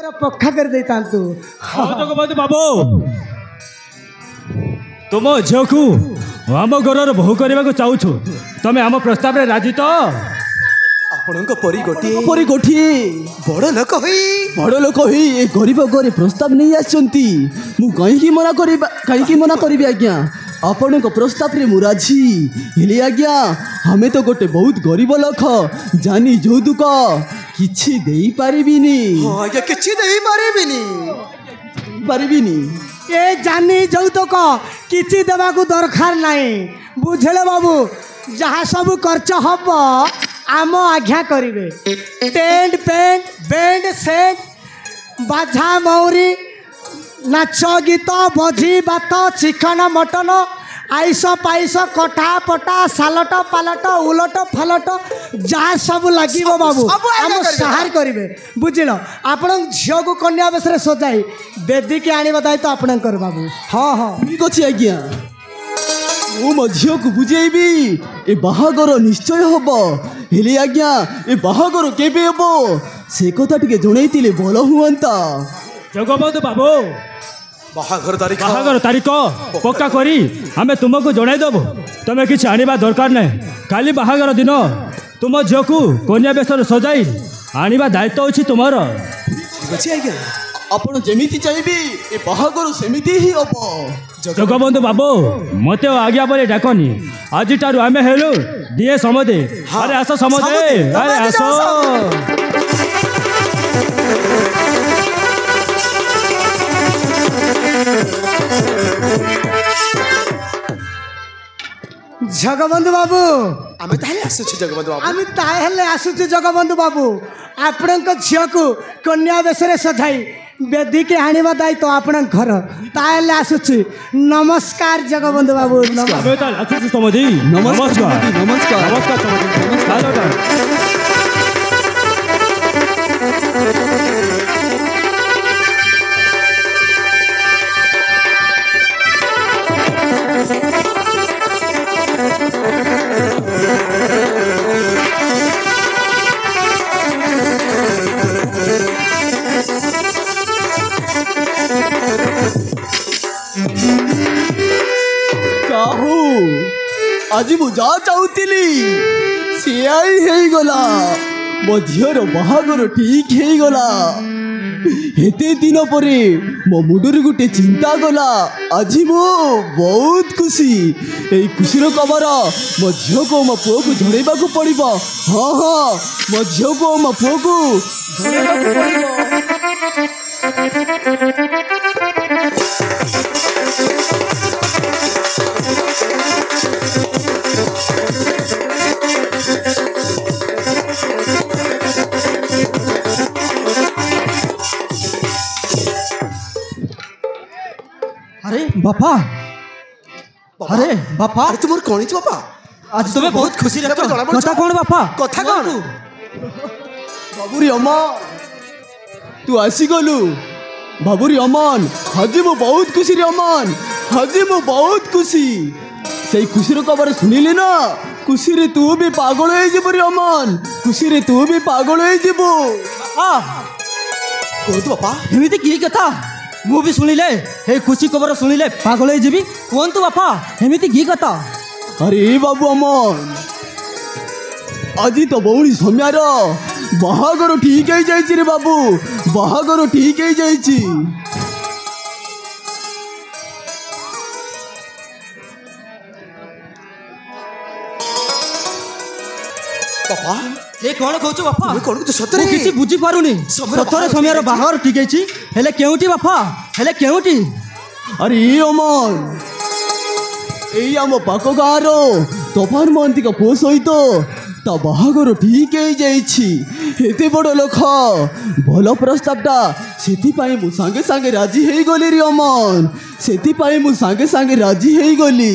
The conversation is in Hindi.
पक्का कर देता तू। हाँ जगबंधु बाबू तुम झील को आम घर बहु करने को चाहू तमें आम प्रस्ताव में राजी तो आपणक परी गोटे बड़ लोक ए गरीब घरे प्रस्ताव नहीं आसछंती मु कहीं मना करी आज्ञा आपण प्रस्ताव रे मुराजी हेले आज्ञा हमें तो गोटे बहुत गरीब लोक जानी जौतुक किछि देई पारिबिनी आज्ञा किछि देई पारिबिनी ए जानी जौतुक किछि देवा को दरकार नहीं बुझले बाबू जहाँ सब खर्च हम आम आज्ञा करेंगे टेंट पेंट बैंड सेट बाजा मौरी नाच गीत भोजी भात चिकन मटन आइस पाइस कटा पटा सालट पालट उलट फालट जहाँ सब लगे बाबू आम सहार करेंगे बुझल आपण झील को कन्या बेस सजाई बेदी के आने दायित्व आपणकर बाबू। हाँ हाँ ठीक अच्छे आज्ञा मो झील को बुझेबी ए बाहागर निश्चय हम हेले आज्ञा ए बाहागर केबे हम से कथा टिके जणैतिले भल हुअंता। जगबंधु बाबू बाहागर तारीख पक्का करी आमे तुमको जनईदेबू तुम्हें किसी आनिबा दरकार नहीं खाली बाहागर दिन तुम झील को कन्या बेस सजाई आनिबा दायित्व अच्छी तुमर। आपण जेमिति चाहिए ए बाहागर सेमिति ही हम। जगबंधु बाबू मत आज्ञा पर डाकनी आज आम हेलु दिए समदे अरे आस समदे अरे आस जगबंधु बाबू आमे ताले आसुछु जगबंधु बाबू आमे ताले आसुछु जगबंधु बाबू आपणक झील को कन्या बेस सजाई बेदी के आनिबा दायित्व आपण घर ताले आसुछि। नमस्कार जगबंधु बाबू नमस्कार समधी नमस्कार नमस्कार नमस्कार आज मु जा चाहूली सियाई है गला मो झीर बाहागर ठीक है गला हेते दिन परे मो मुंडर गोटे चिंता गला आज मो बहुत खुशी ए खुशीर खबर मो झील को मो पुओ को झड़ेबा को पड़िबो। हाँ हाँ मो झील को मो पुओ को झड़ेबा को पड़िबो। अरे बापा अरे बापा अरे तुम कौन बापा आज तुम्हें बहुत खुशी लगता है कथा कौन बापा कथा कौन बाबूरी अमन तू आसी गलु बाबूरी अमन हाजी मो बहुत खुशी रे अमन हाजी मो बहुत खुशी से खुशी रो खबर सुनिले ना खुशी रे तू भी पागल हो जीव रे अमन खुशी रे तू भी पागल हो जीव। हाँ कह तू बापा एमती की कथा मु भी सुनिले हे खुशी खबर सुनिले पागल होइजिबी कोन तू बापा एमिति की कथा। अरे बाबू अमन आज तो बौणी समयार बाहागर ठीक है जाइछि रे बाबू बाहागर ठीक है जाइछि। बापा ए कोन कहछु बापा तुम कोन कहछु सतरे किछि बुझी पारुनी सतरे समयार बाहागर ठीक है हेले केउटी बापा हेले केउटी। अरे अमन एई आम पाक गाँर तोफान महंती का पुओ सहित ता बाहागर ठीक है जाइछि एते बड़ लोक भल प्रस्तावटा सेथिपाई मु सांगे सांगे राजी हेई गली रे अमन सेथिपाई मु सांगे सांगे राजी हेई गली।